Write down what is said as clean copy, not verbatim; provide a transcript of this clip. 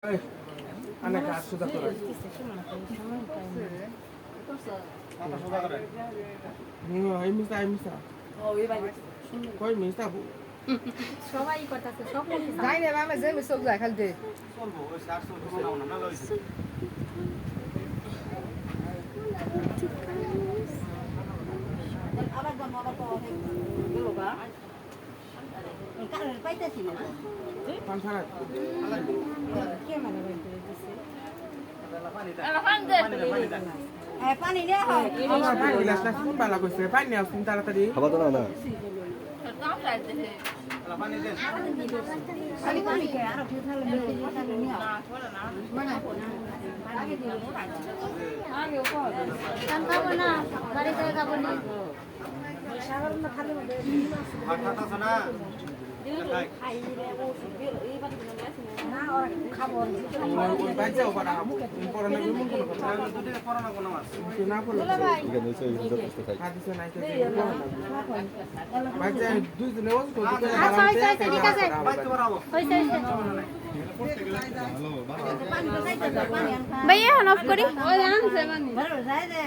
আনে কাজ সুদা করে এই মিস্তা কই মিস্তা সবাই করতেছে সব যাই রে মামা যে মিস যায় খালি দে চলবো ওই 400 টাকা নাও না লইছে আবার দাম আবার পাওয়া গেল গা কারণ পাইতেছি না পান ছাড়া কে মানে বলতে দিছে পানি নে হয় আমার ভাই লাস্ট কোন বালা কইছে পানি নাও তুমি তাড়াতাড়ি খাবা তো না পানি দেন খালি পানি কে আর কি তাহলে কথা নিও মানে আগে দিও আগে কো কান খাবো না বাড়িতে খাবো না সাধারণ খালি ভাত খাতাছ না খাই রে ও এই বাড়ি না ওরা খাবো ওই বাচ্চাও পারা পরে না বিমন কোন কথা দুটো করোনা কোন মাছ তুই না পড়লে ঠিক আছে সেই হিসাব করতে থাকি হাদিসে নাই তো বাচ্চা দুই দিনে ওই তো আচ্ছা আচ্ছা ঠিক আছে বাইতে বরাবো হইছে পানি তো চাইতে পানি আন ভাইয়া অন অফ করি বড় যায় রে